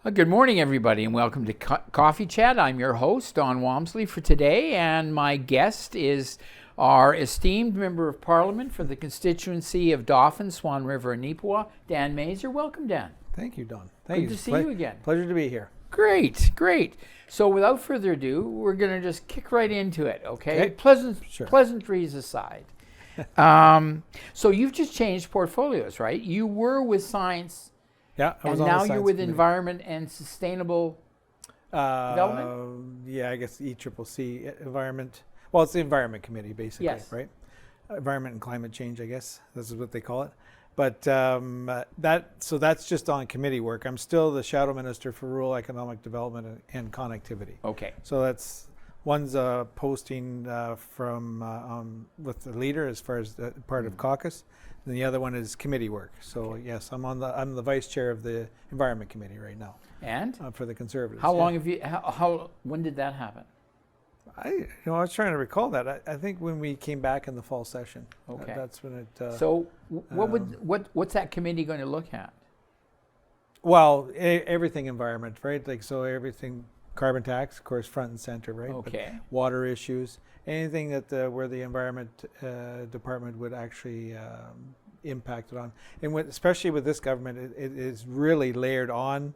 Good morning, everybody, and welcome to Coffee Chat. I'm your host, Don Walmsley, for today, and my guest is our esteemed Member of Parliament for the constituency of Dauphin, Swan River, and Neepawa, Dan Mazier. Welcome, Dan. Thank you, Don. Thank you. Good to see you again. Pleasure to be here. Great. So without further ado, we're going to just kick right into it, okay? Sure. Pleasantries aside. So you've just changed portfolios, right? You were with Science. Yeah, I was and on now the you're with committee. Environment and Sustainable Development? Yeah, I guess ECCC, Environment. Well, it's the Environment Committee, basically, Yes. right? Environment and Climate Change, I guess. This is what they call it. But that's just on committee work. I'm still the Shadow Minister for Rural Economic Development and Connectivity. Okay. So that's one's posting from with the leader as far as the part of caucus. And the other one is committee work. So yes, I'm the vice chair of the Environment Committee right now. And for the Conservatives. how long have you? When did that happen? I was trying to recall that. I think when we came back in the fall session. Okay. That's when it. So what's that committee going to look at? Well, everything environment, right? Like so, everything carbon tax, of course, front and center, right? Okay. But water issues, anything that where the environment department would actually impact it on, and especially with this government, it is really layered on.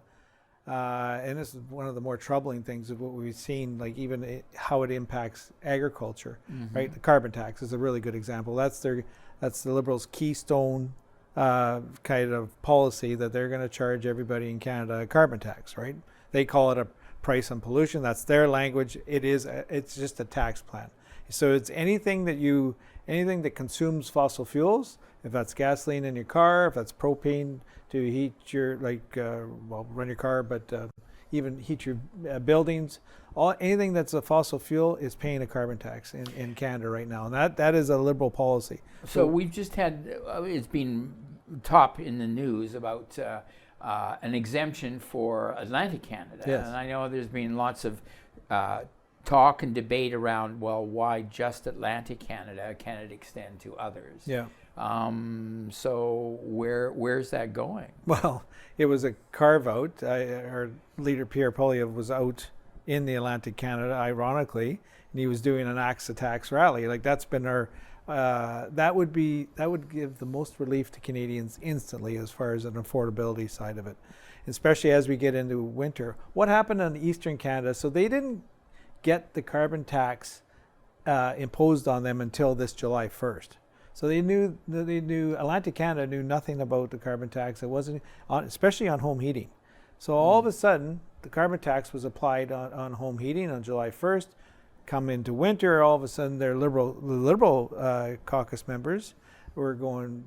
And this is one of the more troubling things of what we've seen, like even how it impacts agriculture, right? The carbon tax is a really good example. That's the Liberals' keystone kind of policy that they're going to charge everybody in Canada a carbon tax, right? They call it a price on pollution. That's their language. It's just a tax plan. So it's anything that consumes fossil fuels. If that's gasoline in your car, if that's propane to heat your run your car, but even heat your buildings. Anything that's a fossil fuel is paying a carbon tax in Canada right now, and that is a Liberal policy. So we've just had it's been top in the news about an exemption for Atlantic Canada, Yes. and I know there's been lots of talk and debate around, well, why just Atlantic Canada? Can it extend to others? Yeah. So where's that going? Well, it was a carve out. Our leader Pierre Poilievre was out in the Atlantic Canada, ironically, and he was doing an Axe the Tax rally. Like that's been our. That would give the most relief to Canadians instantly as far as an affordability side of it, especially as we get into winter. What happened in Eastern Canada? So they didn't get the carbon tax imposed on them until this July 1st. So they knew Atlantic Canada knew nothing about the carbon tax. It wasn't especially on home heating. So all of a sudden, the carbon tax was applied on home heating on July 1st. Come into winter, all of a sudden, the Liberal caucus members were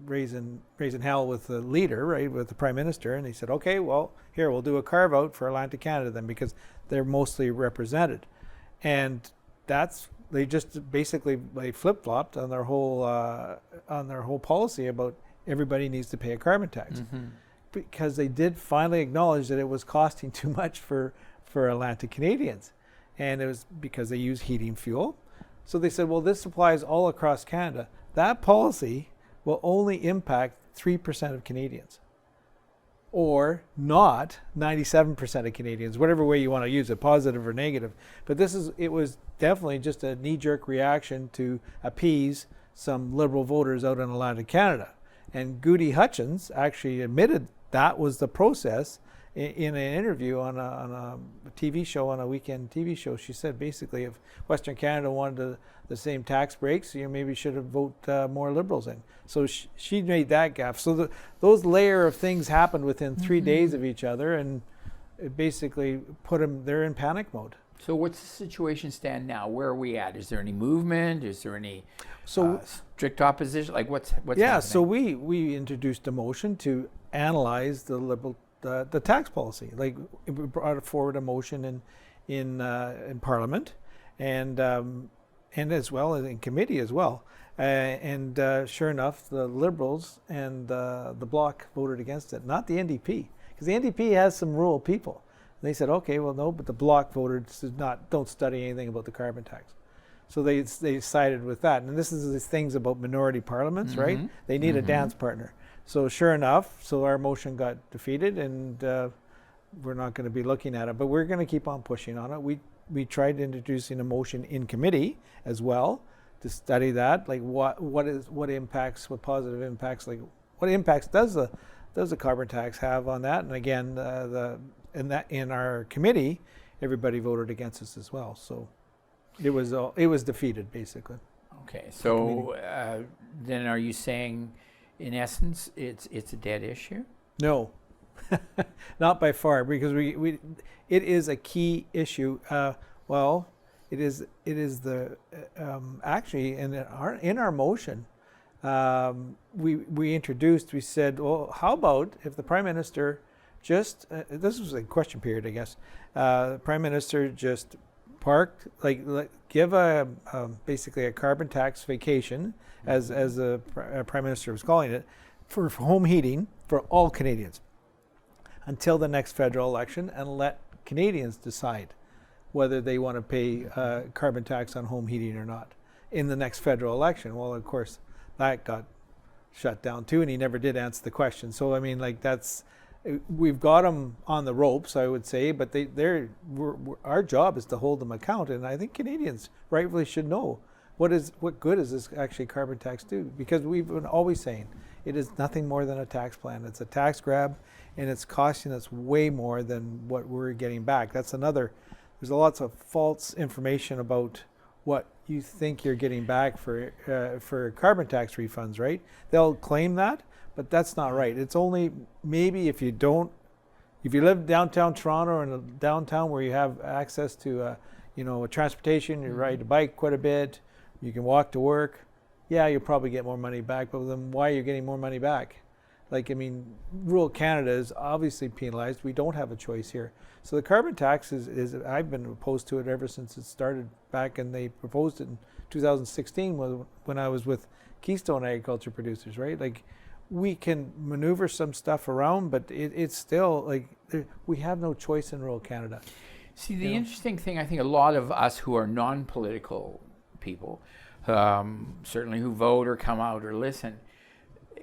raising hell with the leader, right, with the Prime Minister, and he said, "Okay, well, here we'll do a carve out for Atlantic Canada then, because they're mostly represented," and they just basically flip flopped on their whole policy about everybody needs to pay a carbon tax, because they did finally acknowledge that it was costing too much for Atlantic Canadians. And it was because they use heating fuel. So they said, well, this applies all across Canada. That policy will only impact 3% of Canadians, or not 97% of Canadians, whatever way you want to use it, positive or negative. But it was definitely just a knee-jerk reaction to appease some Liberal voters out in Atlantic Canada. And Goody Hutchins actually admitted that was the process. In an interview on a TV show, on a weekend TV show, she said basically if Western Canada wanted the same tax breaks, maybe should have voted more Liberals in. So she made that gaffe. So those layer of things happened within 3 days of each other, and it basically put them, they're in panic mode. So what's the situation stand now? Where are we at? Is there any movement? Is there any strict opposition? Like what's yeah, happening? so we introduced a motion to analyze the Liberal the tax policy. Like we brought forward a motion in Parliament, and as well as in committee as well. And sure enough, the Liberals and the Bloc voted against it, not the NDP, because the NDP has some rural people. And they said, okay, well no, but the Bloc voted don't study anything about the carbon tax. So they sided with that. And this is these things about minority parliaments, right? They need a dance partner. So sure enough, our motion got defeated, and we're not going to be looking at it, but we're going to keep on pushing on it. We tried introducing a motion in committee as well to study that, like what impacts, what positive impacts, like what impacts does the carbon tax have on that? And again, in our committee, everybody voted against us as well. So it was defeated basically. Okay, so then are you saying, in essence, it's a dead issue? No, not by far, because it is a key issue. Well, it is the actually in our motion, we said, well, how about if the Prime Minister just this was a question period, I guess. The Prime Minister just parked, like give basically a carbon tax vacation, as the Prime Minister was calling it, for home heating for all Canadians until the next federal election, and let Canadians decide whether they want to pay carbon tax on home heating or not in the next federal election. Well, of course, that got shut down too, and he never did answer the question. So I mean, like we've got them on the ropes, I would say, but our job is to hold them account, and I think Canadians rightfully should know what good is this actually carbon tax do? Because we've been always saying it is nothing more than a tax plan. It's a tax grab, and it's costing us way more than what we're getting back. That's another. There's lots of false information about what you think you're getting back for carbon tax refunds, right? They'll claim that, but that's not right. It's only maybe if you live downtown Toronto or in a downtown where you have access to a transportation, you ride a bike quite a bit, you can walk to work, yeah, you'll probably get more money back, but then why are you getting more money back? Like, I mean, rural Canada is obviously penalized. We don't have a choice here. So the carbon tax is I've been opposed to it ever since it started back, and they proposed it in 2016 when I was with Keystone Agriculture Producers, right? Like, we can maneuver some stuff around, but it's still like we have no choice in rural Canada. See, the interesting thing, I think a lot of us who are non-political people, certainly who vote or come out or listen,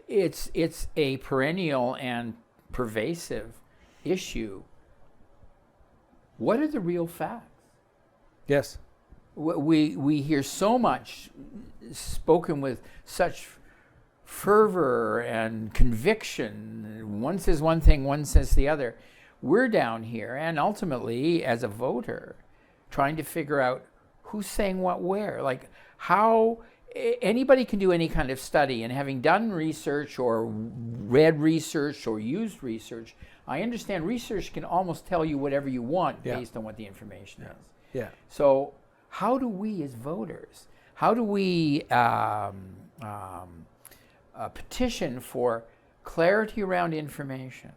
it's a perennial and pervasive issue. What are the real facts? Yes. We hear so much spoken with such fervor and conviction. One says one thing, one says the other. We're down here, and ultimately, as a voter, trying to figure out who's saying what where. Like, how anybody can do any kind of study, and having done research or read research or used research, I understand research can almost tell you whatever you want based on what the information is. Yeah. So how do we as voters, how do we petition for clarity around information?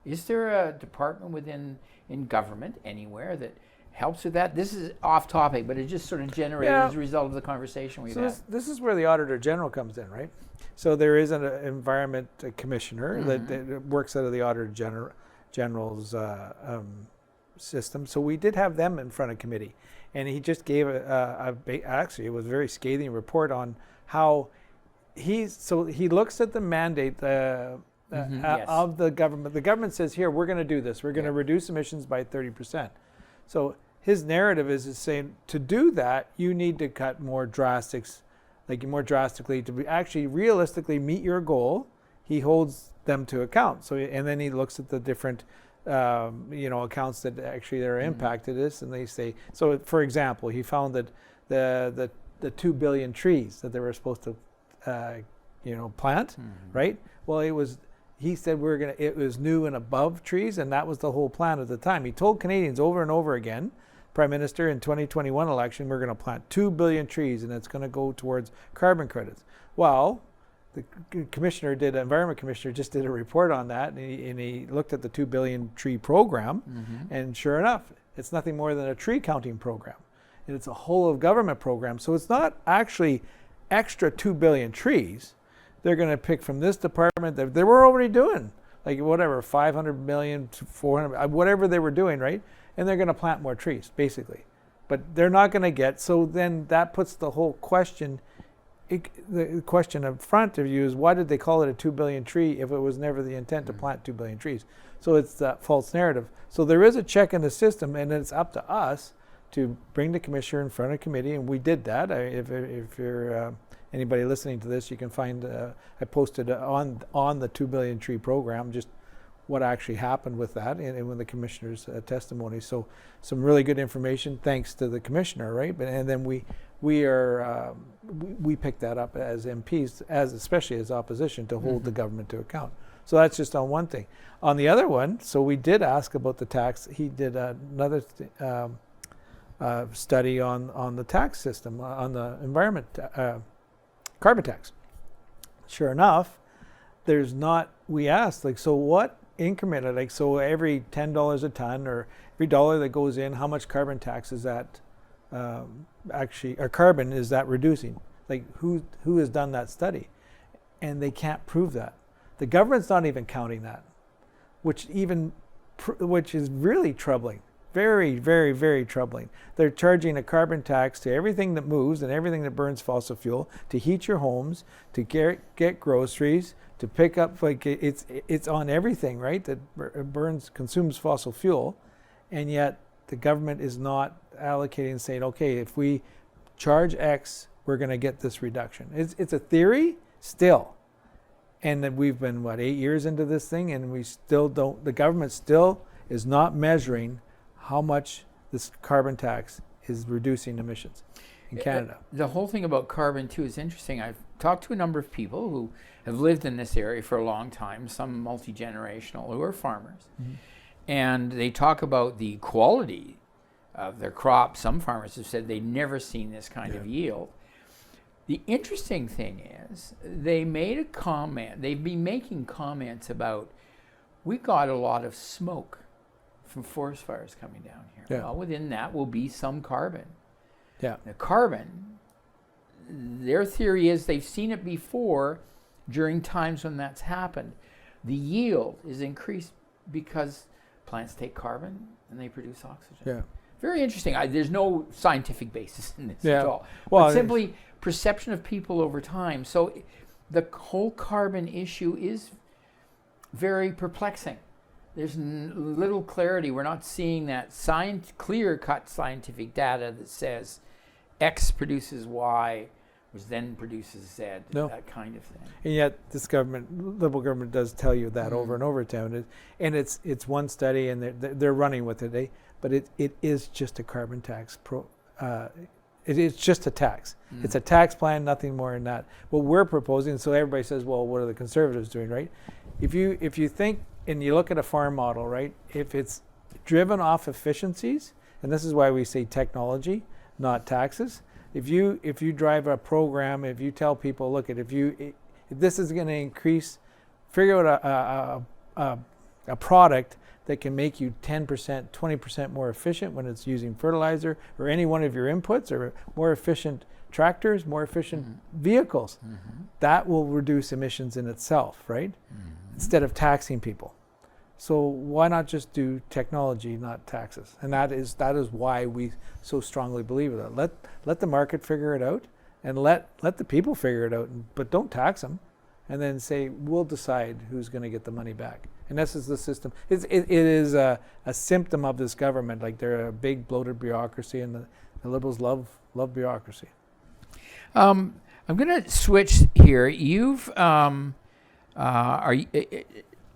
Is there a department in government anywhere that helps with that? This is off topic, but it just sort of generated as a result of the conversation we've had. This is where the Auditor General comes in, right? So there is an environment commissioner that works out of the Auditor General's system. So we did have them in front of committee, and he just gave actually it was a very scathing report on how he looks at the mandate of the government. The government says, here, we're going to do this. We're going to reduce emissions by 30%. So his narrative is saying, to do that, you need to cut more drastically to actually realistically meet your goal. He holds them to account. So, and then he looks at the different accounts that actually are impacted this, and they say, so for example, he found that the 2 billion trees that they were supposed to plant, right? Well, he said it was new and above trees, and that was the whole plan at the time. He told Canadians over and over again, Prime Minister, in 2021 election, we're going to plant 2 billion trees, and it's going to go towards carbon credits. Well, the Environment Commissioner just did a report on that, and he looked at the 2 billion tree program, and sure enough, it's nothing more than a tree counting program. And it's a whole of government program. So it's not actually extra 2 billion trees. They're going to pick from this department that they were already doing, like whatever, 500 million to 400, whatever they were doing, right? And they're going to plant more trees, basically. But they're not going to get, so then that puts the whole question the question up front of you is, why did they call it a 2 billion tree if it was never the intent to plant 2 billion trees? So it's that false narrative. So there is a check in the system, and it's up to us to bring the commissioner in front of committee, and we did that. If you're anybody listening to this, you can find I posted on the 2 billion tree program just what actually happened with that and with the commissioner's testimony. So some really good information thanks to the commissioner, right? And then we picked that up as MPs, especially as opposition, to hold the government to account. So that's just on one thing. On the other one, so we did ask about the tax. He did another study on the tax system, on the environment, carbon tax. Sure enough, there's not, we asked, like, so what increment, like, so every $10 a ton or every dollar that goes in, how much carbon tax is that actually, or carbon is that reducing? Like, who has done that study? And they can't prove that. The government's not even counting that, which is really troubling. Very, very, very troubling. They're charging a carbon tax to everything that moves and everything that burns fossil fuel, to heat your homes, to get groceries, to pick up, like, it's on everything, right? That consumes fossil fuel, and yet the government is not allocating and saying, okay, if we charge X, we're going to get this reduction. It's a theory still. And that we've been, 8 years into this thing, and we still don't, the government still is not measuring how much this carbon tax is reducing emissions in Canada. The whole thing about carbon, too, is interesting. I've talked to a number of people who have lived in this area for a long time, some multi-generational, who are farmers. Mm-hmm. And they talk about the quality of their crops. Some farmers have said they've never seen this kind of yield. The interesting thing is, they made a comment, they've been making comments about, we got a lot of smoke from forest fires coming down here. Yeah. Well, within that will be some carbon. Yeah. The carbon, their theory is they've seen it before during times when that's happened. The yield is increased because plants take carbon and they produce oxygen. Yeah. Very interesting. There's no scientific basis in this at all. Well, but simply perception of people over time. So the whole carbon issue is very perplexing. There's little clarity. We're not seeing that clear-cut scientific data that says X produces Y, which then produces Z, that kind of thing. And yet this government, Liberal government, does tell you that over and over again. And it's one study, and they're running with it. But it is just a carbon tax. It is just a tax. It's a tax plan, nothing more than that. What we're proposing, so everybody says, well, what are the Conservatives doing, right? If you think, and you look at a farm model, right? If it's driven off efficiencies, and this is why we say technology, not taxes. If you drive a program, if you tell people, look, if this is going to increase, figure out a product that can make you 10%, 20% more efficient when it's using fertilizer or any one of your inputs, or more efficient tractors, more efficient vehicles. That will reduce emissions in itself, right? Instead of taxing people. So why not just do technology, not taxes? And that is why we so strongly believe in that. Let the market figure it out, and let the people figure it out, but don't tax them, and then say, we'll decide who's going to get the money back. And this is the system. It is a symptom of this government. Like, they're a big bloated bureaucracy, and the Liberals love bureaucracy. I'm going to switch here. You've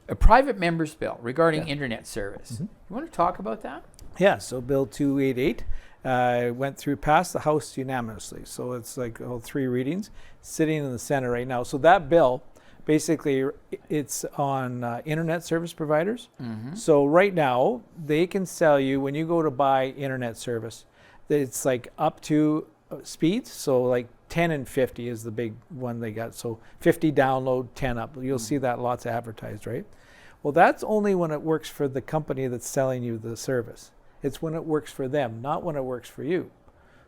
a private member's bill regarding internet service. You want to talk about that? Yeah. So Bill 288 passed the House unanimously. So it's like 3 readings, sitting in the Senate right now. So that bill, basically, it's on internet service providers. So right now, they can sell you, when you go to buy internet service, it's like up to speeds. So like 10 and 50 is the big one they got. So 50 download, 10 up. You'll see that lots advertised, right? Well, that's only when it works for the company that's selling you the service. It's when it works for them, not when it works for you.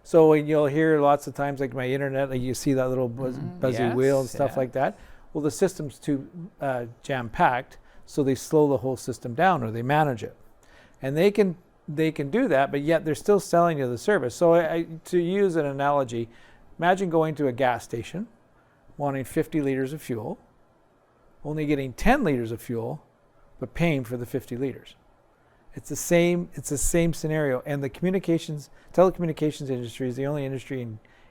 So you'll hear lots of times, like my internet, like you see that little buzzy wheel and stuff like that. Well, the system's too jam-packed, so they slow the whole system down, or they manage it. And they can do that, but yet they're still selling you the service. So to use an analogy, imagine going to a gas station, wanting 50 liters of fuel, only getting 10 liters of fuel, but paying for the 50 liters. It's the same scenario. And the telecommunications industry is the only industry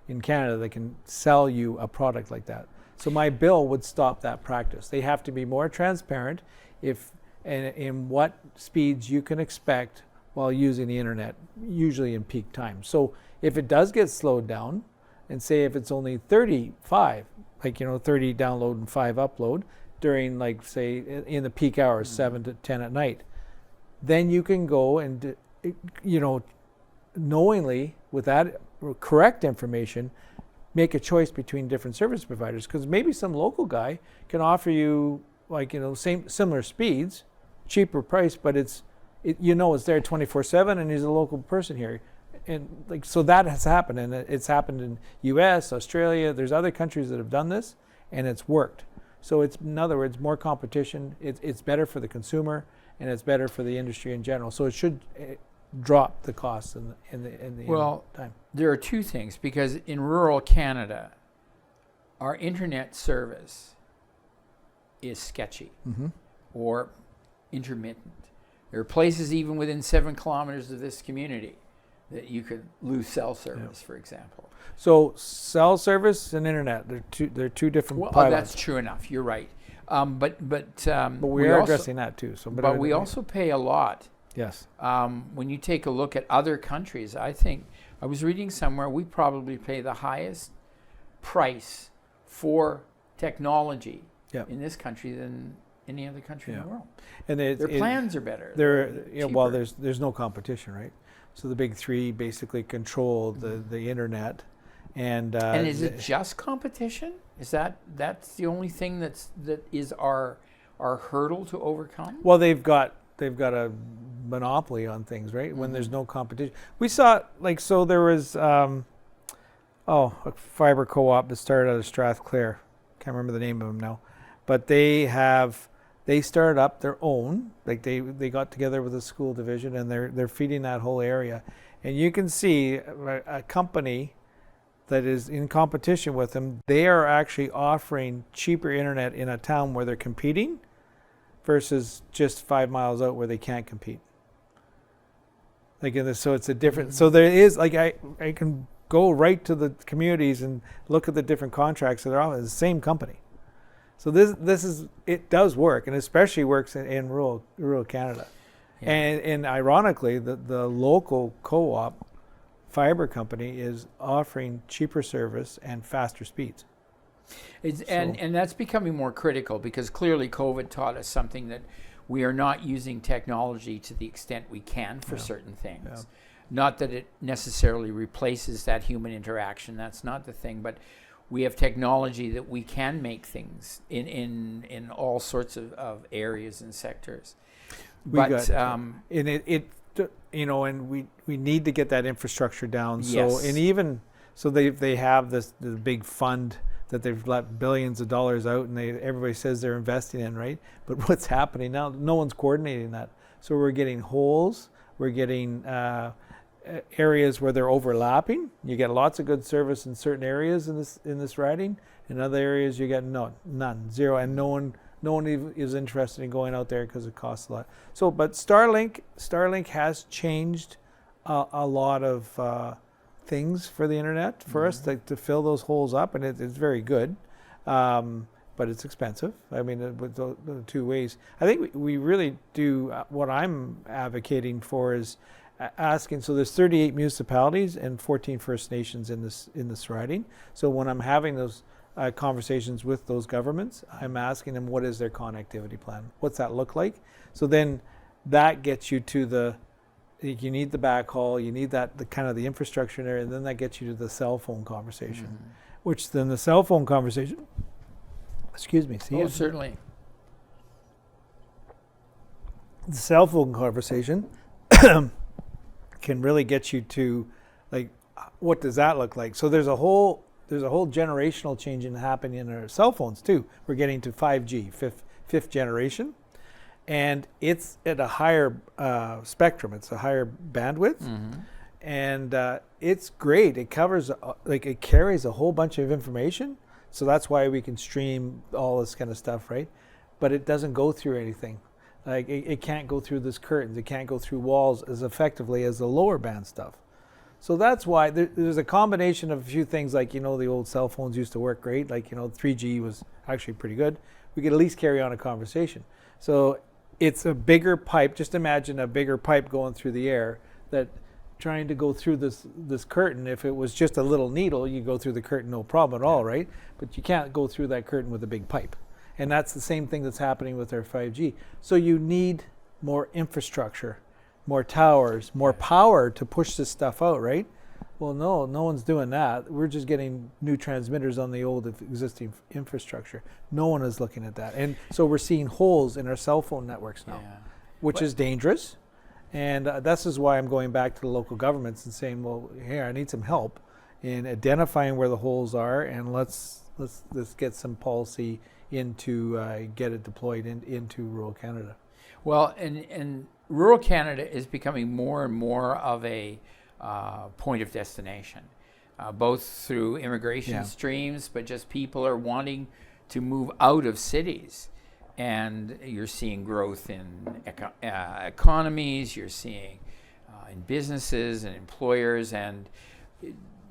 in Canada that can sell you a product like that. So my bill would stop that practice. They have to be more transparent in what speeds you can expect while using the internet, usually in peak time. So if it does get slowed down, and say if it's only 35, 30 download and 5 upload during, like, say, in the peak hours, 7 to 10 at night, then you can go and, knowingly, with that correct information, make a choice between different service providers. Because maybe some local guy can offer you, similar speeds, cheaper price, but it's there 24/7, and he's a local person here. And so that has happened, and it's happened in U.S., Australia. There's other countries that have done this, and it's worked. So it's, in other words, more competition. It's better for the consumer, and it's better for the industry in general. So it should drop the costs in the time. There are two things, because in rural Canada, our internet service is sketchy or intermittent. There are places even within 7 kilometers of this community that you could lose cell service, for example. So cell service and internet, they're two different pylons. That's true enough. You're right. But we are addressing that too. So, but we also pay a lot. Yes. When you take a look at other countries, I think I was reading somewhere we probably pay the highest price for technology in this country than any other country in the world. And their plans are better. There's no competition, right? So the big three basically control the internet, and is it just competition? Is that's the only thing that is our hurdle to overcome? Well, they've got a monopoly on things, right? When there's no competition, we saw there was a fiber co-op that started out of Strathclyde. Can't remember the name of them now, but they started up their own, they got together with a school division, and they're feeding that whole area. And you can see a company that is in competition with them, they are actually offering cheaper internet in a town where they're competing versus just 5 miles out where they can't compete. So it's a different, so there is, I can go right to the communities and look at the different contracts that they're offering. It's the same company. So it does work, and especially works in rural Canada. Yeah. And ironically, the local co-op fiber company is offering cheaper service and faster speeds. And that's becoming more critical, because clearly COVID taught us something, that we are not using technology to the extent we can for certain things. Yeah. Not that it necessarily replaces that human interaction. That's not the thing, but we have technology that we can make things in all sorts of areas and sectors. And we need to get that infrastructure down. Yes. So they have the big fund that they've let billions of dollars out, and everybody says they're investing in, right? But what's happening now? No one's coordinating that. So we're getting holes. We're getting areas where they're overlapping. You get lots of good service in certain areas in this riding. In other areas, you get none, zero, and no one is interested in going out there because it costs a lot. So, but Starlink has changed a lot of things for the internet for us to fill those holes up, and it's very good, but it's expensive. I mean, with the two ways, I think we really do. What I'm advocating for is asking. So there's 38 municipalities and 14 First Nations in this riding. So when I'm having those conversations with those governments, I'm asking them, what is their connectivity plan? What's that look like? So then that gets you to you need the backhaul, you need the kind of the infrastructure there, and then that gets you to the cell phone conversation, which then the cell phone conversation, certainly. The cell phone conversation can really get you to, what does that look like? So there's a whole generational change happening in our cell phones too. We're getting to 5G, fifth generation, and it's at a higher spectrum. It's a higher bandwidth, and it's great. It covers it carries a whole bunch of information, so that's why we can stream all this kind of stuff, right? But it doesn't go through anything. Like it can't go through this curtains. It can't go through walls as effectively as the lower band stuff. So that's why there's a combination of a few things, like, the old cell phones used to work great. Like, 3G was actually pretty good. We could at least carry on a conversation. So it's a bigger pipe. Just imagine a bigger pipe going through the air that trying to go through this curtain. If it was just a little needle, you go through the curtain, no problem at all, right? But you can't go through that curtain with a big pipe. And that's the same thing that's happening with our 5G. So you need more infrastructure, more towers, more power to push this stuff out, right? Well, no one's doing that. We're just getting new transmitters on the old existing infrastructure. No one is looking at that. And so we're seeing holes in our cell phone networks now, which is dangerous. And this is why I'm going back to the local governments and saying, well, here, I need some help in identifying where the holes are, and let's get some policy into get it deployed into rural Canada. Well, and rural Canada is becoming more and more of a point of destination, both through immigration streams, but just people are wanting to move out of cities. And you're seeing growth in economies, you're seeing in businesses and employers, and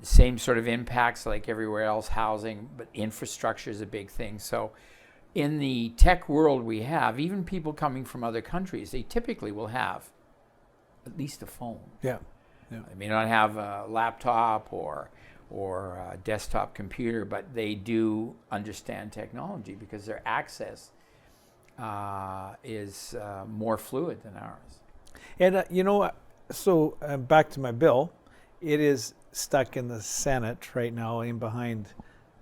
same sort of impacts like everywhere else, housing, but infrastructure is a big thing. So in the tech world we have, even people coming from other countries, they typically will have at least a phone. Yeah. They may not have a laptop or a desktop computer, but they do understand technology because their access is more fluid than ours. And so back to my bill, it is stuck in the Senate right now, in behind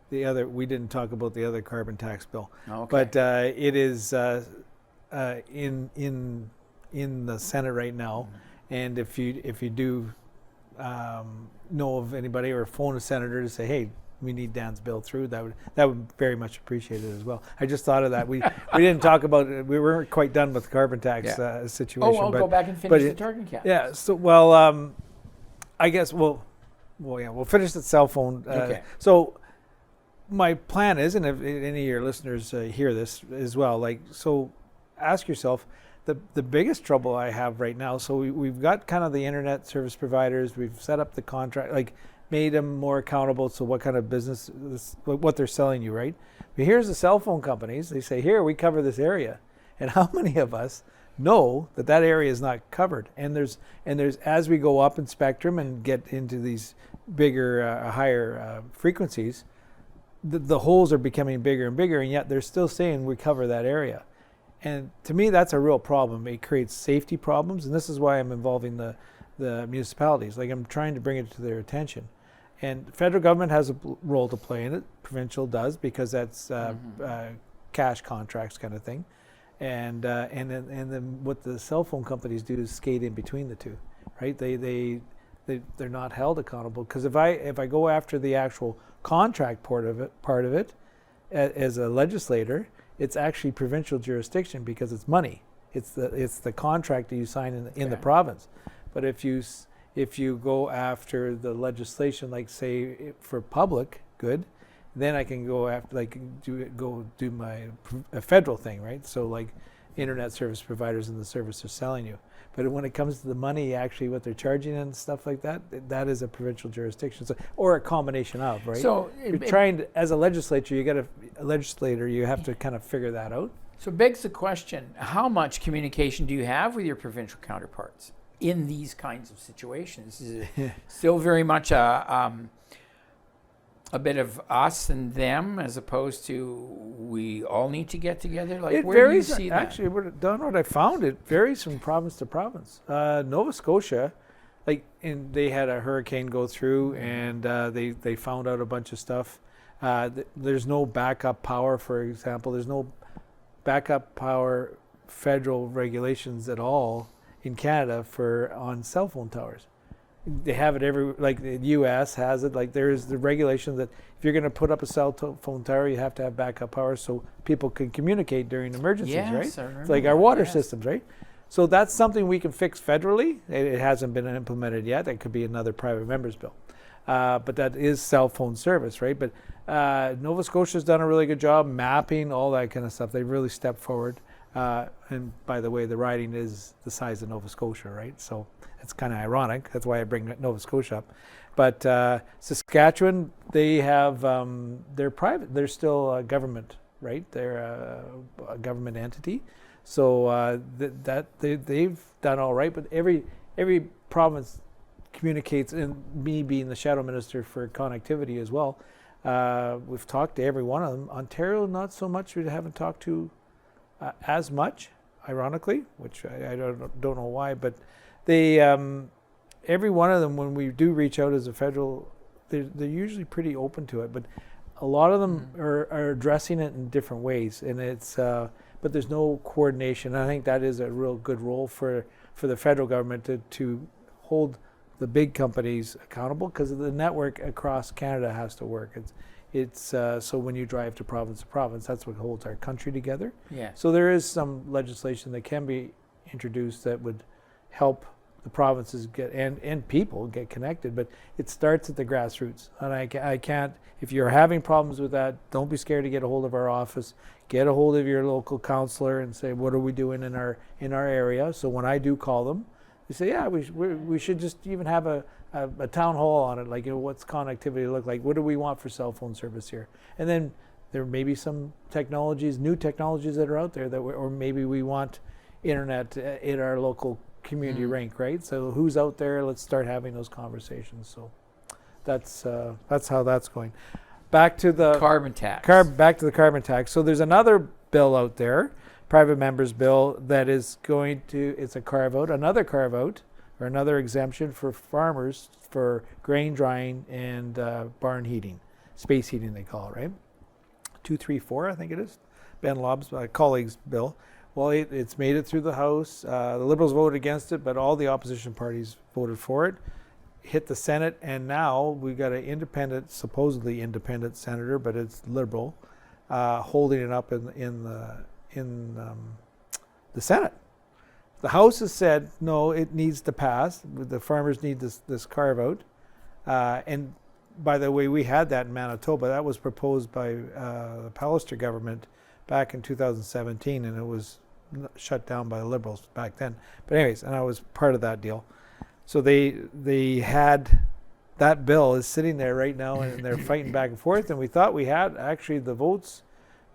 the other. We didn't talk about the other carbon tax bill, but it is in the Senate right now. And if you do know of anybody or phone a senator to say, hey, we need Dan's bill through, that would very much appreciate it as well. I just thought of that. We didn't talk about it. We weren't quite done with the carbon tax situation. Oh, I'll go back and finish the target cap. Yeah. So I guess we'll finish the cell phone. Okay. So my plan is, and if any of your listeners hear this as well, so ask yourself, the biggest trouble I have right now. So we've got kind of the internet service providers. We've set up the contract, made them more accountable to what kind of business, what they're selling you, right? But here's the cell phone companies. They say, here, we cover this area. And how many of us know that area is not covered? And there's as we go up in spectrum and get into these bigger, higher frequencies, the holes are becoming bigger and bigger, and yet they're still saying we cover that area. And to me, that's a real problem. It creates safety problems, and this is why I'm involving the municipalities. I'm trying to bring it to their attention. And the federal government has a role to play in it. Provincial does, because that's cash contracts kind of thing. And then what the cell phone companies do is skate in between the two, right? They're not held accountable, because if I go after the actual contract part of it as a legislator, it's actually provincial jurisdiction because it's money. It's the contract that you sign in the province. But if you go after the legislation, like say for public good, then I can go after do my federal thing, right? So internet service providers and the service they're selling you. But when it comes to the money, actually what they're charging and stuff like that, that is a provincial jurisdiction, or a combination of, right? So you're trying to, as a legislature, you have to kind of figure that out. So begs the question: how much communication do you have with your provincial counterparts in these kinds of situations? Is it still very much a bit of us and them, as opposed to we all need to get together? It where varies. do you see that? Actually, what I found, it varies from province to province. Nova Scotia, they had a hurricane go through, and they found out a bunch of stuff. There's no backup power, for example. There's no backup power federal regulations at all in Canada on cell phone towers. They have it the U.S. has it. There's the regulation that if you're going to put up a cell phone tower, you have to have backup power so people can communicate during emergencies, right? It's like our water systems, right? So that's something we can fix federally. It hasn't been implemented yet. That could be another private member's bill. But that is cell phone service, right? But Nova Scotia's done a really good job mapping all that kind of stuff. They've really stepped forward. And by the way, the riding is the size of Nova Scotia, right? So it's kind of ironic. That's why I bring Nova Scotia up. But Saskatchewan, they have, they're private. They're still a government, right? They're a government entity. So they've done all right. But every province communicates, and me being the shadow minister for connectivity as well, we've talked to every one of them. Ontario, not so much. We haven't talked to as much, ironically, which I don't know why, but they every one of them, when we do reach out as a federal, they're usually pretty open to it, but a lot of them are addressing it in different ways, and it's but there's no coordination. I think that is a real good role for the federal government to hold the big companies accountable, because the network across Canada has to work. It's so when you drive to province, that's what holds our country together. Yeah. So there is some legislation that can be introduced that would help the provinces get and people get connected, but it starts at the grassroots. And I can't, if you're having problems with that, don't be scared to get a hold of our office. Get a hold of your local councillor and say, what are we doing in our area? So when I do call them, they say, yeah, we should just even have a town hall on it, like, what's connectivity look like? What do we want for cell phone service here? And then there may be some new technologies that are out there or maybe we want internet in our local community rink, right? So who's out there? Let's start having those conversations. So that's how that's going. Back to the carbon tax. Back to the carbon tax. So there's another bill out there, private members bill, that is it's a another carve out or another exemption for farmers for grain drying and barn heating, space heating they call it, right? 234, I think it is. Ben Lobb's colleague's bill. Well, it's made it through the House. The Liberals voted against it, but all the opposition parties voted for it. Hit the Senate, and now we've got an supposedly independent senator, but it's Liberal, holding it up in the Senate. The House has said no, it needs to pass. The farmers need this carve out. And by the way, we had that in Manitoba. That was proposed by the Pallister government back in 2017, and it was shut down by the Liberals back then. But anyways, and I was part of that deal. So they had that bill is sitting there right now, and they're fighting back and forth. And we thought we had actually the votes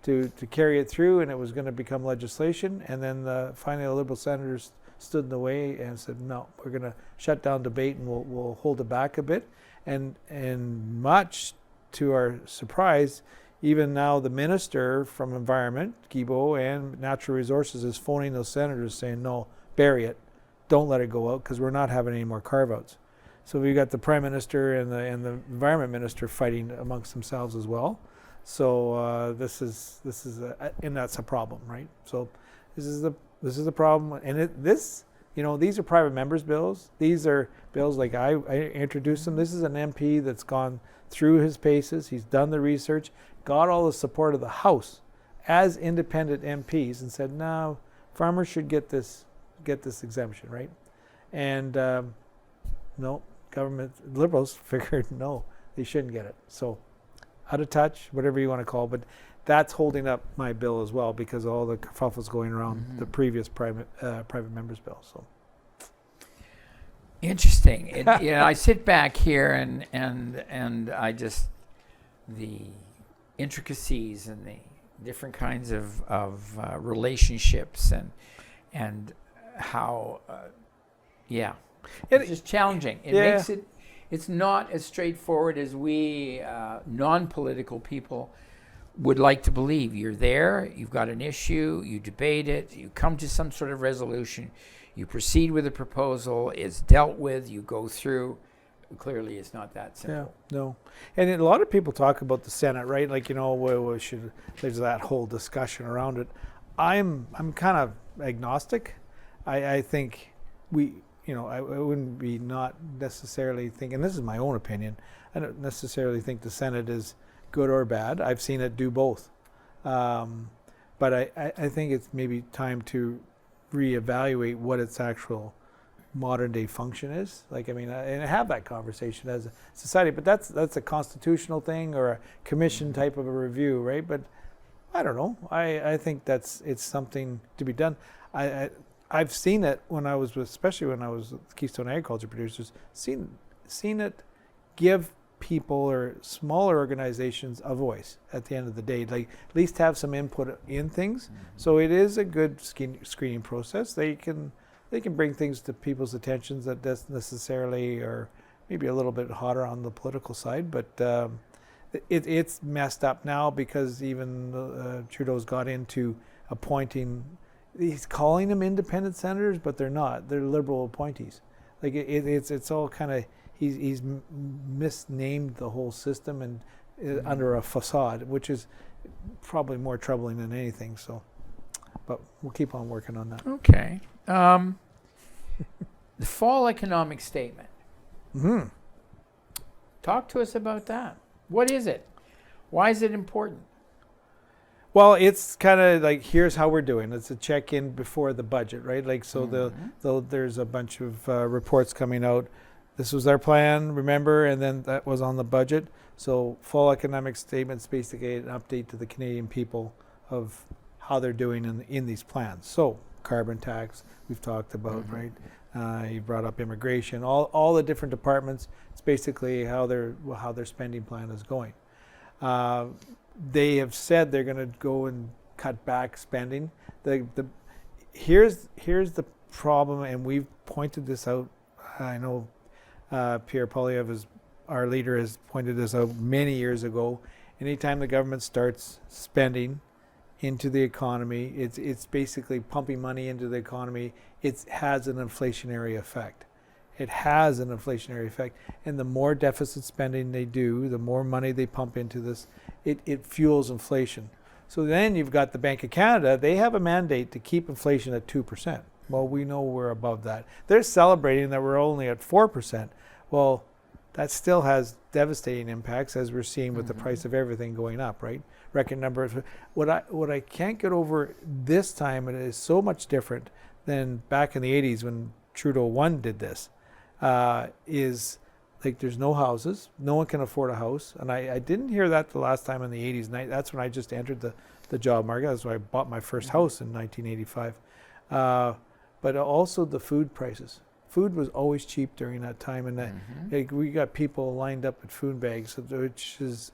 to carry it through, and it was going to become legislation. And then finally, the Liberal senators stood in the way and said, "No, we're going to shut down debate, and we'll hold it back a bit." And much to our surprise, even now the minister from Environment, Guilbeault, and Natural Resources is phoning those senators saying, "No, bury it. Don't let it go out, because we're not having any more carve-outs." So we've got the Prime Minister and the Environment Minister fighting amongst themselves as well. So this is and that's a problem, right? So this is the problem, and these are private members' bills. These are bills like I introduced them. This is an MP that's gone through his paces. He's done the research, got all the support of the House as independent MPs, and said, "No, farmers should get this exemption," right? And no, government Liberals figured no, they shouldn't get it. So out of touch, whatever you want to call it, but that's holding up my bill as well, because all the kerfuffle's going around the previous private members bill. So interesting. I sit back here and I just, the intricacies and the different kinds of relationships and how it's just challenging. It makes it's not as straightforward as we non-political people would like to believe. You're there, you've got an issue, you debate it, you come to some sort of resolution, you proceed with a proposal, it's dealt with, you go through. Clearly it's not that simple. Yeah, no. And a lot of people talk about the Senate, right? Like, there's that whole discussion around it. I'm kind of agnostic. I think I wouldn't be not necessarily thinking, this is my own opinion, I don't necessarily think the Senate is good or bad. I've seen it do both. But I think it's maybe time to reevaluate what its actual modern day function is. Like, I mean, and have that conversation as a society, but that's a constitutional thing or a commission type of a review, right? But I don't know. I think it's something to be done. I've seen it when I was especially when I was with Keystone Agriculture Producers, seen it give people or smaller organizations a voice at the end of the day, like at least have some input in things. So it is a good screening process. They can bring things to people's attentions that doesn't necessarily, or maybe a little bit hotter on the political side, but it's messed up now because even Trudeau's got into appointing, he's calling them independent senators, but they're not. They're Liberal appointees. Like it's all kind of, he's misnamed the whole system and under a facade, which is probably more troubling than anything. So, but we'll keep on working on that. Okay. The fall economic statement. Mm-hmm. Talk to us about that. What is it? Why is it important? Well, it's kind of like, here's how we're doing. It's a check-in before the budget, right? Like, so there's a bunch of reports coming out. This was our plan, remember, and then that was on the budget. So fall economic statements basically an update to the Canadian people of how they're doing in these plans. So carbon tax, we've talked about, right? You brought up immigration, all the different departments. It's basically how their spending plan is going. They have said they're going to go and cut back spending. Here's the problem, and we've pointed this out. I know Pierre Poilievre, our leader, has pointed this out many years ago. Anytime the government starts spending into the economy, it's basically pumping money into the economy. It has an inflationary effect. It has an inflationary effect. And the more deficit spending they do, the more money they pump into this, it fuels inflation. So then you've got the Bank of Canada. They have a mandate to keep inflation at 2%. Well, we know we're above that. They're celebrating that we're only at 4%. Well, that still has devastating impacts, as we're seeing with the price of everything going up, right? Record numbers. What I can't get over this time, and it is so much different than back in the 80s when Trudeau 1 did this, is like there's no houses. No one can afford a house. And I didn't hear that the last time in the 80s. And that's when I just entered the job market. That's when I bought my first house in 1985. But also the food prices. Food was always cheap during that time. And we got people lined up at food bags, which is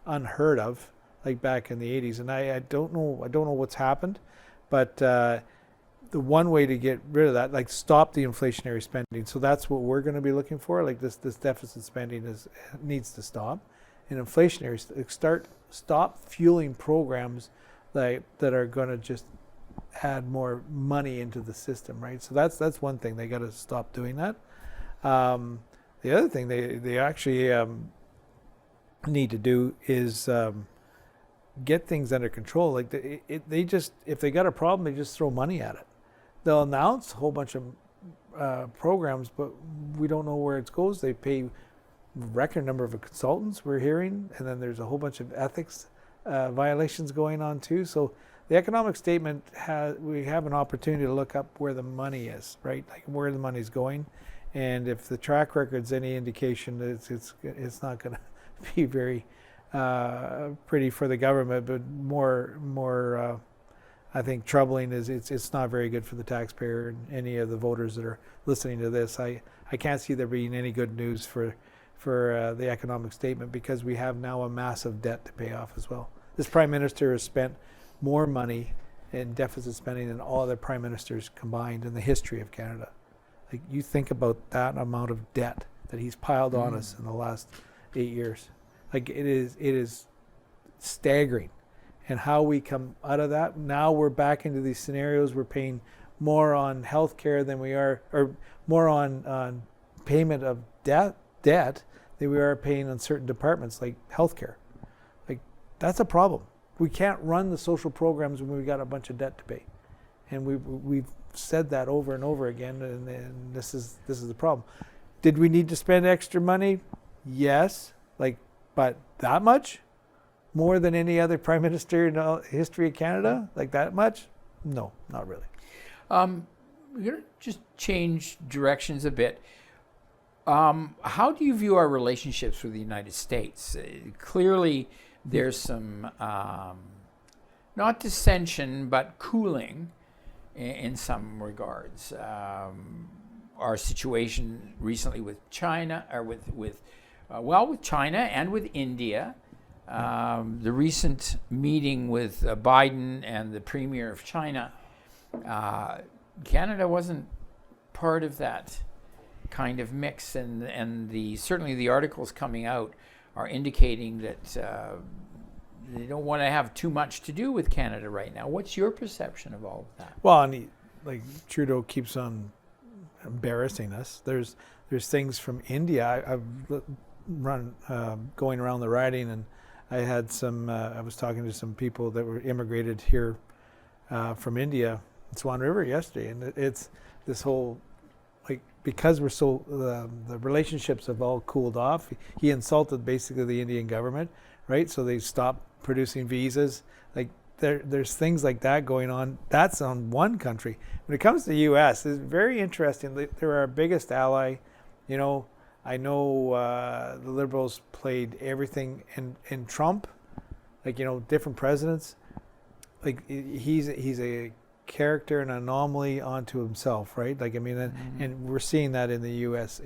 unheard of, like back in the 80s. And I don't know what's happened, but the one way to get rid of that, like stop the inflationary spending. So that's what we're going to be looking for. Like this deficit spending needs to stop, and inflationary stop fueling programs that are going to just add more money into the system, right? So that's one thing. They got to stop doing that. The other thing they actually need to do is get things under control. Like they just, if they got a problem, they just throw money at it. They'll announce a whole bunch of programs, but we don't know where it goes. They pay record number of consultants, we're hearing, and then there's a whole bunch of ethics violations going on too. So the economic statement we have an opportunity to look up where the money is, right? Like where the money's going, and if the track record's any indication, it's not going to be very pretty for the government, but more I think troubling is it's not very good for the taxpayer and any of the voters that are listening to this. I can't see there being any good news for the economic statement, because we have now a massive debt to pay off as well. This Prime Minister has spent more money in deficit spending than all other Prime Ministers combined in the history of Canada. Like, you think about that amount of debt that he's piled on us in the last 8 years. Like, it is staggering. And how we come out of that, now we're back into these scenarios. We're paying more on health care than we are, or more on payment of debt than we are paying on certain departments like health care. Like, that's a problem. We can't run the social programs when we've got a bunch of debt to pay. And we've said that over and over again, and this is the problem. Did we need to spend extra money? Yes. But that much? More than any other Prime Minister in the history of Canada? Like that much? No, not really. We're going to just change directions a bit. How do you view our relationships with the United States? Clearly, there's some, not dissension, but cooling in some regards. Our situation recently with China, or with China and with India. The recent meeting with Biden and the Premier of China, Canada wasn't part of that kind of mix, and certainly the articles coming out are indicating that they don't want to have too much to do with Canada right now. What's your perception of all of that? Well, and Trudeau keeps on embarrassing us. There's things from India. I've run going around the riding, and I had some. I was talking to some people that were immigrated here from India, Swan River yesterday, and it's this whole, because we're so the relationships have all cooled off. He insulted basically the Indian government, right? So they stopped producing visas. There's things like that going on. That's on one country. When it comes to the U.S., it's very interesting. They're our biggest ally. I know the Liberals played everything, and Trump, different presidents, he's a character, an anomaly onto himself, right? And we're seeing that in the U.S.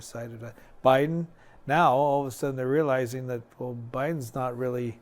Side of that. Biden, now all of a sudden they're realizing that Biden's not really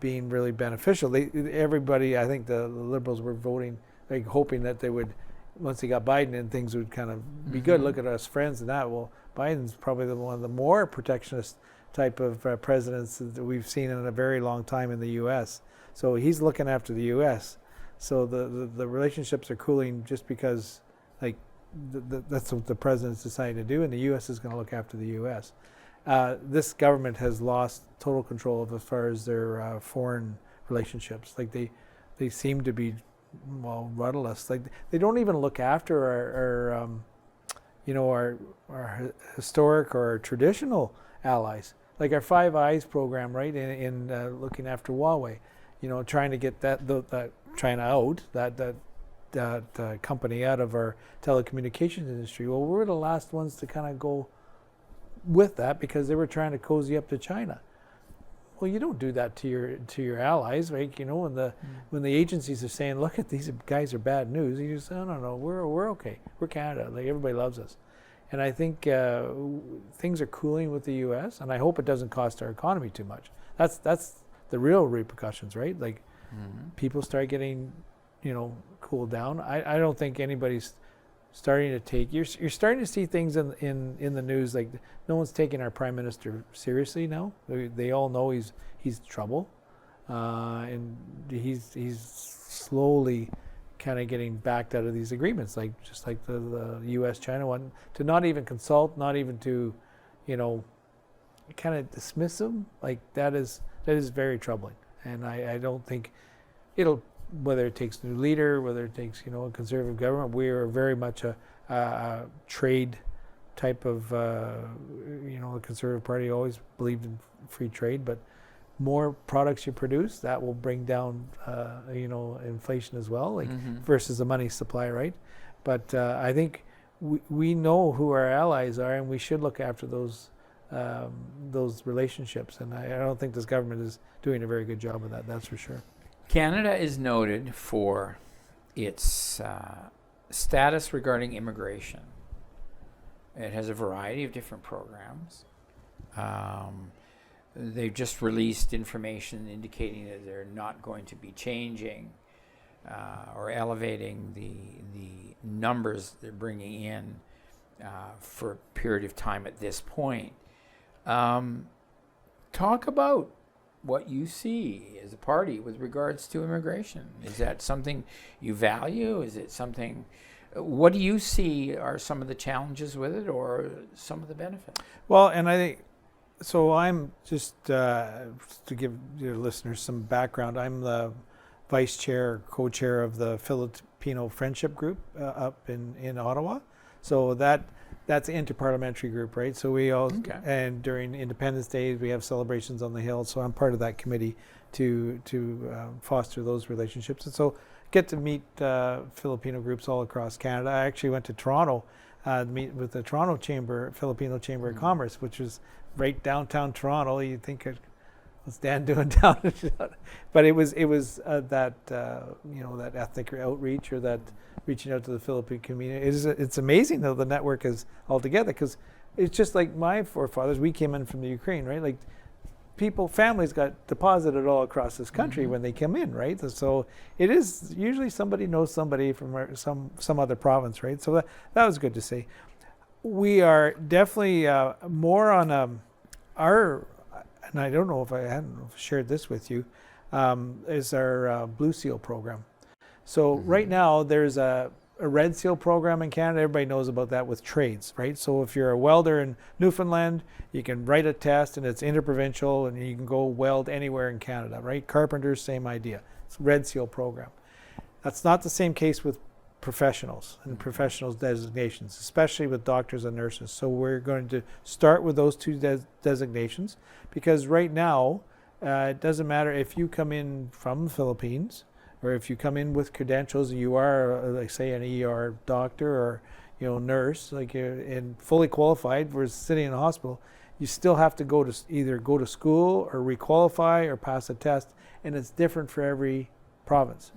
being really beneficial. Everybody, I think the Liberals were voting, hoping that they would, once they got Biden in, things would kind of be good. Look at us friends and that. Well, Biden's probably one of the more protectionist type of presidents that we've seen in a very long time in the U.S. So he's looking after the U.S. So the relationships are cooling just because that's what the president's decided to do, and the U.S. is going to look after the U.S. This government has lost total control of as far as their foreign relationships. They seem to be rudderless. They don't even look after our historic or our traditional allies, like our Five Eyes program, right? In looking after Huawei, trying to get that China out, that company out of our telecommunications industry. Well, we're the last ones to kind of go with that because they were trying to cozy up to China. Well, you don't do that to your allies, right? When the agencies are saying, "Look, these guys are bad news," you just say, "No, we're okay. We're Canada. Everybody loves us." And I think things are cooling with the U.S. and I hope it doesn't cost our economy too much. That's the real repercussions, right? People start getting, cooled down. I don't think anybody's starting to take. You're starting to see things in the news, no one's taking our prime minister seriously now. They all know he's trouble, and he's slowly kind of getting backed out of these agreements, just like the U.S.-China one, to not even consult, not even to, kind of dismiss them. That is very troubling, and I don't think it'll. Whether it takes a new leader, whether it takes a conservative government, we are very much a trade type of the Conservative Party always believed in free trade, but more products you produce, that will bring down inflation as well, versus the money supply, right? But I think we know who our allies are, and we should look after those relationships, and I don't think this government is doing a very good job of that. That's for sure. Canada is noted for its status regarding immigration. It has a variety of different programs. They've just released information indicating that they're not going to be changing or elevating the numbers they're bringing in for a period of time at this point. Talk about what you see as a party with regards to immigration. Is that something you value? Is it something, what do you see are some of the challenges with it or some of the benefits? Well, and I think, so I'm just, to give your listeners some background, I'm the vice chair, co-chair of the Filipino Friendship Group up in Ottawa. So that's an interparliamentary group, right? So we all, and during Independence Day, we have celebrations on the Hill. So I'm part of that committee to foster those relationships. And so get to meet Filipino groups all across Canada. I actually went to Toronto to meet with the Toronto Filipino Chamber of Commerce, which was right downtown Toronto. You'd think, what's Dan doing down? But it was that that ethnic outreach, or that reaching out to the Filipino community. It's amazing though, the network is all together, because it's just like my forefathers. We came in from the Ukraine, right? Like families got deposited all across this country when they come in, right? So it is usually somebody knows somebody from some other province, right? So that was good to see. We are definitely more on our, and I don't know if I hadn't shared this with you, is our Blue Seal program. So right now there's a Red Seal program in Canada. Everybody knows about that with trades, right? So if you're a welder in Newfoundland, you can write a test and it's interprovincial and you can go weld anywhere in Canada, right? Carpenters, same idea. It's Red Seal program. That's not the same case with professionals and professionals designations, especially with doctors and nurses. So we're going to start with those two designations, because right now it doesn't matter if you come in from the Philippines, or if you come in with credentials, you are, like say, an ER doctor or nurse, like and fully qualified for sitting in a hospital, you still have to either go to school or requalify or pass a test, and it's different for every province.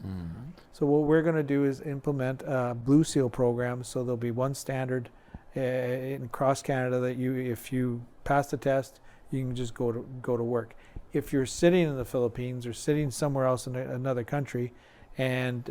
So what we're going to do is implement a Blue Seal program. So there'll be one standard across Canada that if you pass the test, you can just go to work. If you're sitting in the Philippines or sitting somewhere else in another country, and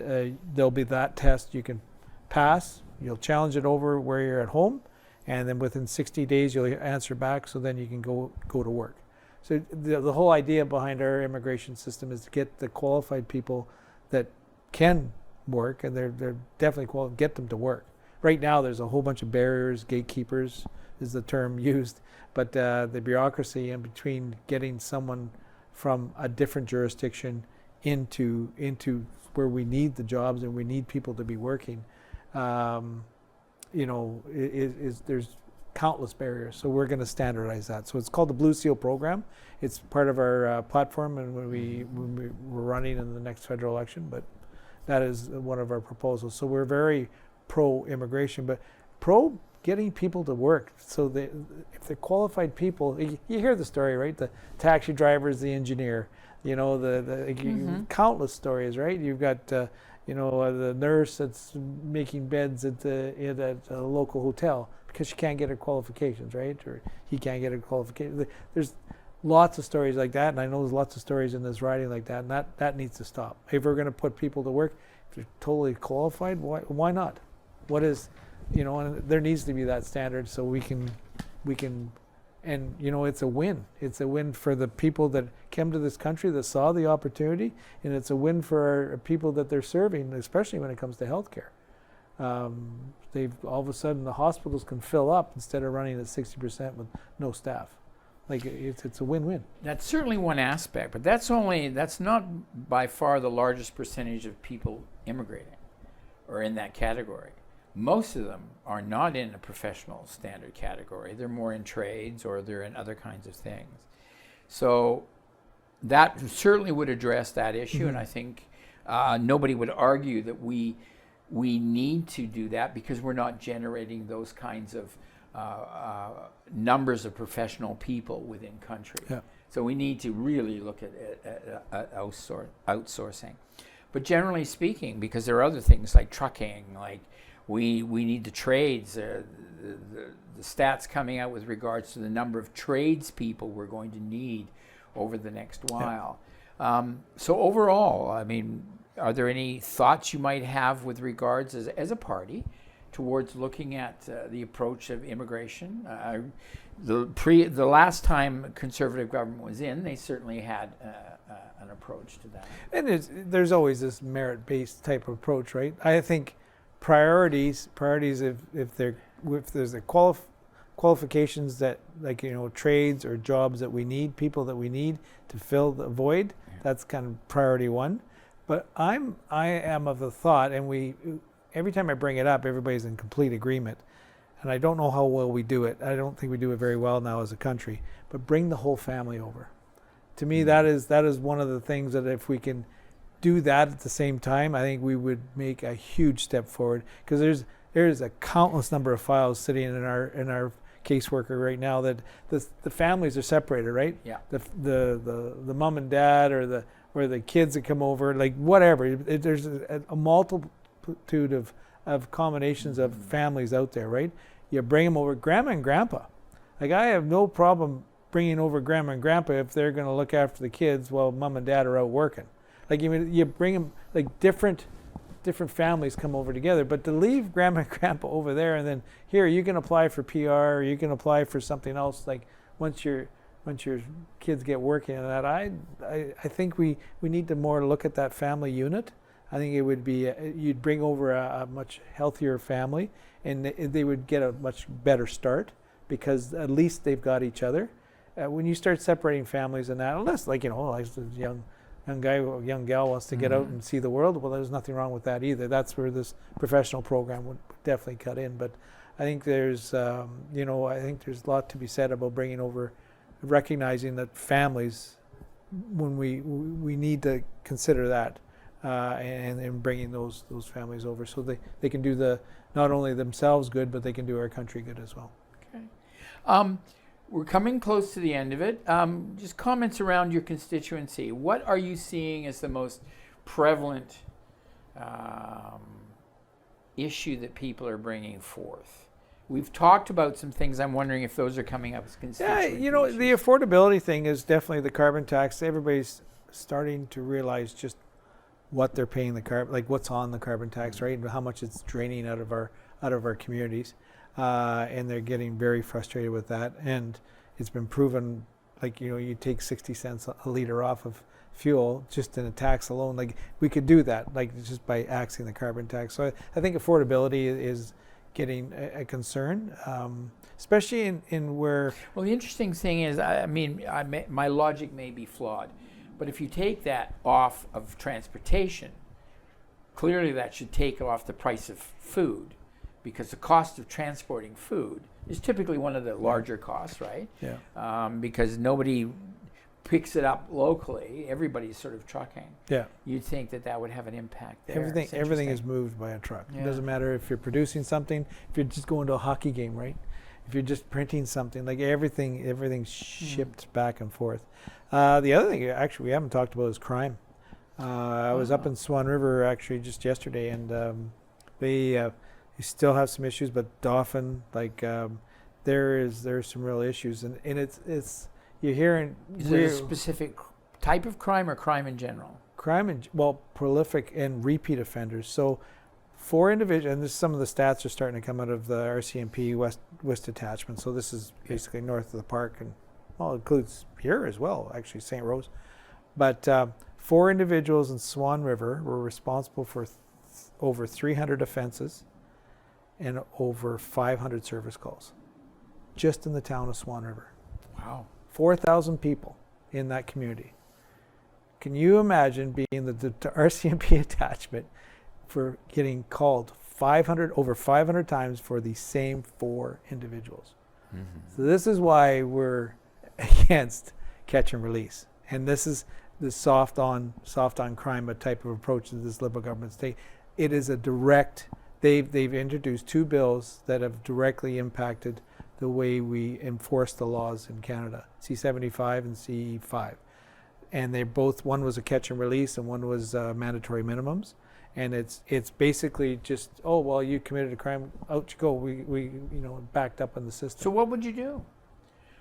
there'll be that test you can pass, you'll challenge it over where you're at home, and then within 60 days you'll answer back, so then you can go to work. So the whole idea behind our immigration system is to get the qualified people that can work, and they're definitely qualified, get them to work. Right now there's a whole bunch of barriers, gatekeepers is the term used, but the bureaucracy in between getting someone from a different jurisdiction into where we need the jobs and we need people to be working, there's countless barriers. So we're going to standardize that. So it's called the Blue Seal program. It's part of our platform, and when we're running in the next federal election, but that is one of our proposals. So we're very pro-immigration, but pro getting people to work. So if they're qualified people, you hear the story, right? The taxi driver is the engineer. Countless stories, right? You've got the nurse that's making beds at a local hotel because she can't get her qualifications, right? Or he can't get her qualifications. There's lots of stories like that, and I know there's lots of stories in this writing like that, and that needs to stop. If we're going to put people to work, if they're totally qualified, why not? What is, and there needs to be that standard, so we can, and it's a win. It's a win for the people that came to this country that saw the opportunity, and it's a win for our people that they're serving, especially when it comes to healthcare. They've all of a sudden the hospitals can fill up instead of running at 60% with no staff. Like it's a win-win. That's certainly one aspect, but that's not by far the largest percentage of people immigrating or in that category. Most of them are not in a professional standard category. They're more in trades, or they're in other kinds of things. So that certainly would address that issue, and I think nobody would argue that we need to do that, because we're not generating those kinds of numbers of professional people within country. Yeah. So we need to really look at outsourcing. But generally speaking, because there are other things like trucking, like we need the trades, the stats coming out with regards to the number of tradespeople we're going to need over the next while. Yeah. So overall, I mean, are there any thoughts you might have with regards as a party towards looking at the approach of immigration? The last time Conservative government was in, they certainly had an approach to that. And there's always this merit-based type of approach, right? I think priorities if there's a qualifications that, like, trades or jobs that we need, people that we need to fill the void, that's kind of priority one. But I am of the thought, and every time I bring it up, everybody's in complete agreement, and I don't know how well we do it. I don't think we do it very well now as a country. But bring the whole family over. To me, that is one of the things that if we can do that at the same time, I think we would make a huge step forward, because there's a countless number of files sitting in our caseworker right now that the families are separated, right? Yeah. The mom and dad, or the kids that come over, like whatever. There's a multitude of combinations of families out there, right? You bring them over, grandma and grandpa. Like, I have no problem bringing over grandma and grandpa if they're going to look after the kids while mom and dad are out working. Like, you bring them, like different families come over together, but to leave grandma and grandpa over there and then here, you can apply for PR, or you can apply for something else. Like, once your kids get working on that, I think we need to more look at that family unit. I think it would be you'd bring over a much healthier family, and they would get a much better start, because at least they've got each other. When you start separating families and that, unless, like, like a young guy or young gal wants to get out and see the world, well, there's nothing wrong with that either. That's where this professional program would definitely cut in. But I think there's I think there's a lot to be said about bringing over, recognizing that families, when we need to consider that, and bringing those families over, so they can do not only themselves good, but they can do our country good as well. Okay. We're coming close to the end of it. Just comments around your constituency. What are you seeing as the most prevalent issue that people are bringing forth? We've talked about some things. I'm wondering if those are coming up as constituency issues. The affordability thing is definitely the carbon tax. Everybody's starting to realize just what they're paying the carbon, like what's on the carbon tax, right, and how much it's draining out of our communities. And they're getting very frustrated with that. And it's been proven, like, you take 60 cents a liter off of fuel just in a tax alone. Like, we could do that, like, just by axing the carbon tax. So I think affordability is getting a concern, especially in where... Well, the interesting thing is, my logic may be flawed, but if you take that off of transportation, clearly that should take off the price of food, because the cost of transporting food is typically one of the larger costs, right? Yeah. Because nobody picks it up locally. Everybody's sort of trucking. Yeah. You'd think that would have an impact there. Everything is moved by a truck. Yeah. It doesn't matter if you're producing something, if you're just going to a hockey game, right? If you're just printing something, like everything's shipped back and forth. The other thing, actually, we haven't talked about is crime. I was up in Swan River actually just yesterday, and they still have some issues, but Dauphin, like, there's some real issues, and it's you're hearing. Is it a specific type of crime or crime in general? Prolific and repeat offenders. So 4 individuals, and some of the stats are starting to come out of the RCMP West Detachment. So this is basically north of the park, and it includes here as well, actually, St. Rose. But 4 individuals in Swan River were responsible for over 300 offenses and over 500 service calls, just in the town of Swan River. Wow. 4,000 people in that community. Can you imagine being the RCMP attachment for getting called over 500 times for the same 4 individuals? Mm-hmm. So this is why we're against catch and release. And this is the soft on crime type of approach that this Liberal government's taking. It is a direct, they've introduced 2 bills that have directly impacted the way we enforce the laws in Canada, C-75 and C-5. And they both, one was a catch and release and one was mandatory minimums. And it's basically just, you committed a crime, out you go. We backed up in the system. So what would you do?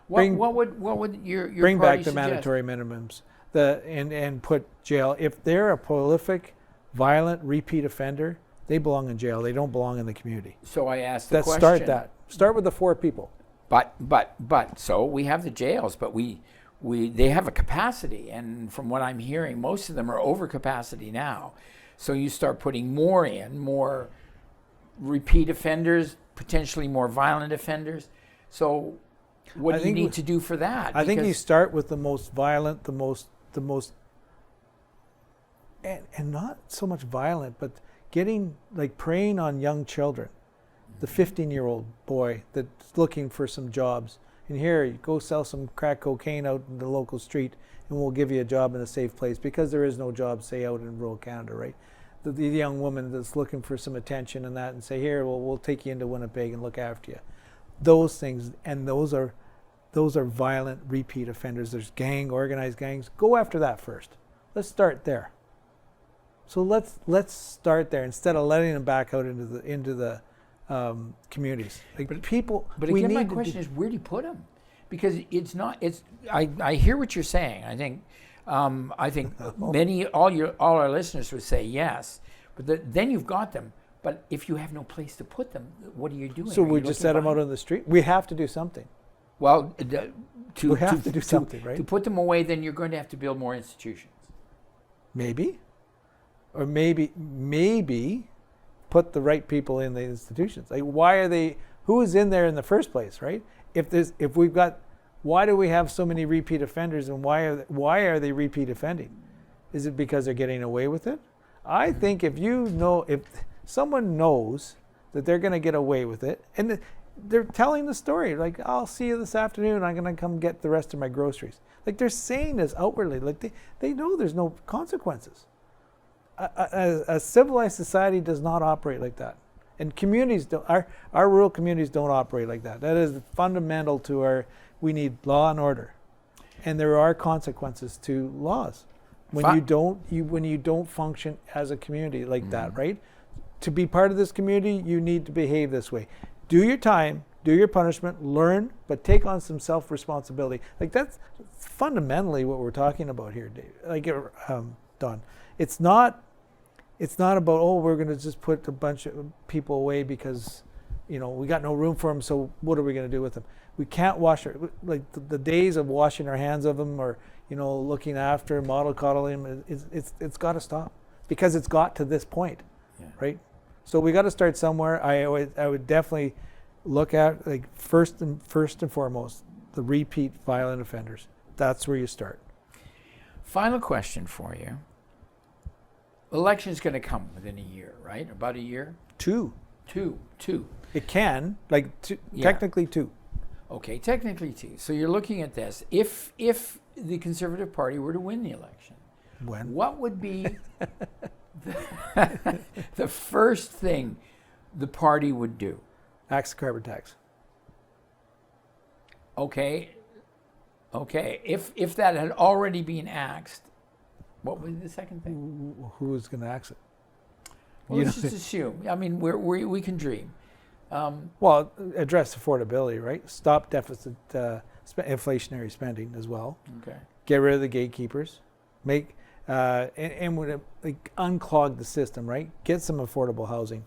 What would your bring party back the suggest? mandatory minimums, and put jail. If they're a prolific, violent, repeat offender, they belong in jail. They don't belong in the community. So I asked the question. Start that. Start with the 4 people. But so we have the jails, but they have a capacity, and from what I'm hearing, most of them are over capacity now. So you start putting more repeat offenders, potentially more violent offenders. So what do you need to do for that? I think you start with the most violent, the most, and not so much violent, but preying on young children. The 15-year-old boy that's looking for some jobs, and here, you go sell some crack cocaine out in the local street, and we'll give you a job in a safe place, because there is no job, say, out in rural Canada, right? The young woman that's looking for some attention and that, and say, here, well, we'll take you into Winnipeg and look after you. Those things, and those are violent repeat offenders. There's organized gangs. Go after that first. Let's start there. So let's start there instead of letting them back out into the communities. Like, but people. But again, my question is, where do you put them? Because it's not. It's. I hear what you're saying. I think all our listeners would say yes. But then you've got them. But if you have no place to put them, what are you doing? So we just set them out on the street. We have to do something. Well, we have to do something, right? To put them away, then you're going to have to build more institutions. Maybe. Or maybe put the right people in the institutions. Like, who is in there in the first place, right? Why do we have so many repeat offenders, and why are they repeat offending? Is it because they're getting away with it? I think if someone knows that they're going to get away with it, and they're telling the story, like, I'll see you this afternoon, I'm going to come get the rest of my groceries. Like, they're saying this outwardly, like they know there's no consequences. A civilized society does not operate like that. And communities don't, our rural communities don't operate like that. That is fundamental to we need law and order. And there are consequences to laws when you don't function as a community like that, right? To be part of this community, you need to behave this way. Do your time, do your punishment, learn, but take on some self-responsibility. Like, that's fundamentally what we're talking about here, Dave. Like, Don, it's not about, we're going to just put a bunch of people away because, we got no room for them, so what are we going to do with them? We can't the days of washing our hands of them, or, looking after, model coddling them, it's got to stop, because it's got to this point, right? So we got to start somewhere. I would definitely look at, like, first and foremost, the repeat violent offenders. That's where you start. Final question for you. Election's going to come within a year, right? About a year? Two. It can, technically two. Okay, technically two. So you're looking at this. If the Conservative Party were to win the election, what would be the first thing the party would do? Axe the carbon tax. Okay. If that had already been axed, what would be the second thing? Who is going to axe it? Well, let's just assume. I mean, we can dream. Well, address affordability, right? Stop deficit inflationary spending as well. Okay. Get rid of the gatekeepers. Make and unclog the system, right? Get some affordable housing.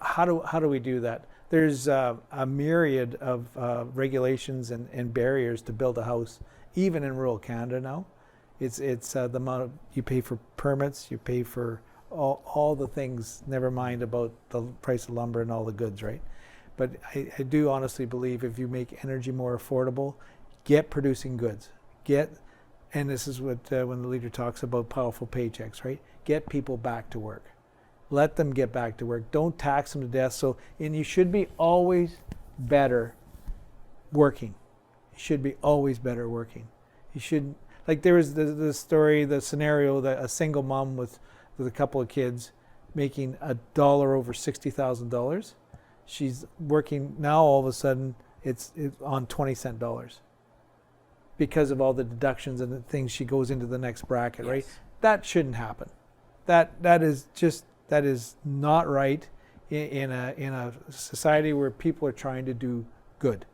How do we do that? There's a myriad of regulations and barriers to build a house, even in rural Canada now. It's the amount of, you pay for permits, you pay for all the things, never mind about the price of lumber and all the goods, right? But I do honestly believe if you make energy more affordable, get producing goods. And this is what when the leader talks about powerful paychecks, right? Get people back to work. Let them get back to work. Don't tax them to death. And you should be always better working. You should be always better working. You shouldn't, like, there was the story, the scenario that a single mom with a couple of kids making $1 over $60,000. She's working now, all of a sudden it's on 20-cent dollars because of all the deductions and the things. She goes into the next bracket, yes. Right? That shouldn't happen. That is not right in a society where people are trying to do good,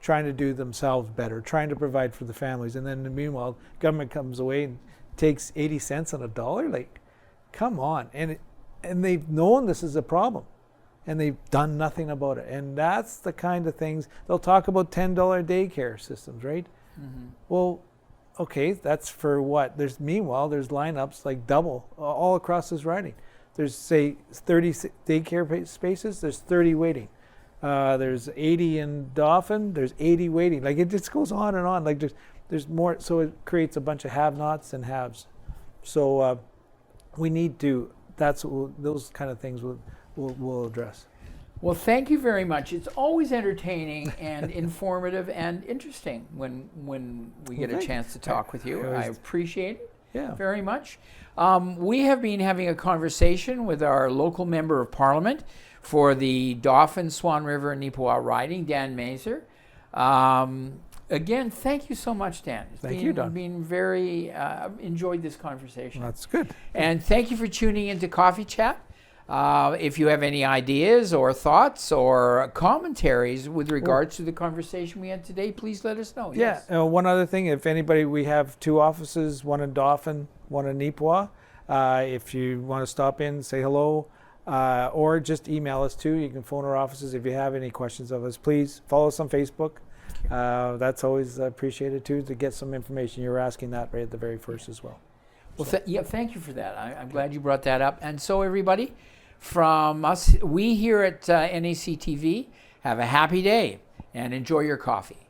trying to do themselves better, trying to provide for the families, and then meanwhile, government comes away and takes 80 cents on a dollar. Like, come on! And they've known this is a problem, and they've done nothing about it. And that's the kind of things they'll talk about. $10 daycare systems, right? Mm-hmm. Well, okay, that's for what? Meanwhile there's lineups like double all across this riding. There's, say, 30 daycare spaces. There's 30 waiting. There's 80 in Dauphin. There's 80 waiting. Like, it just goes on and on. Like, there's more. So it creates a bunch of have-nots and haves. So we need to. Those kind of things we'll address. Well, thank you very much. It's always entertaining and informative and interesting when we get a chance to talk with you. I appreciate it very much. We have been having a conversation with our local member of parliament for the Dauphin, Swan River, and Neepawa riding, Dan Mazier. Again, thank you so much, Dan. Thank you, Don. Been very enjoyed this conversation. Well, that's good. And thank you for tuning into Coffee Chat. If you have any ideas or thoughts or commentaries with regards to the conversation we had today, please let us know. Yeah. Yes. One other thing, if anybody, we have 2 offices, one in Dauphin, one in Neepawa. If you want to stop in, say hello, or just email us too. You can phone our offices if you have any questions of us. Please follow us on Facebook. That's always appreciated too, to get some information. You were asking that right at the very first as well. Well, thank you for that. I'm glad you brought that up. And so, everybody, from us, we here at NAC TV, have a happy day and enjoy your coffee.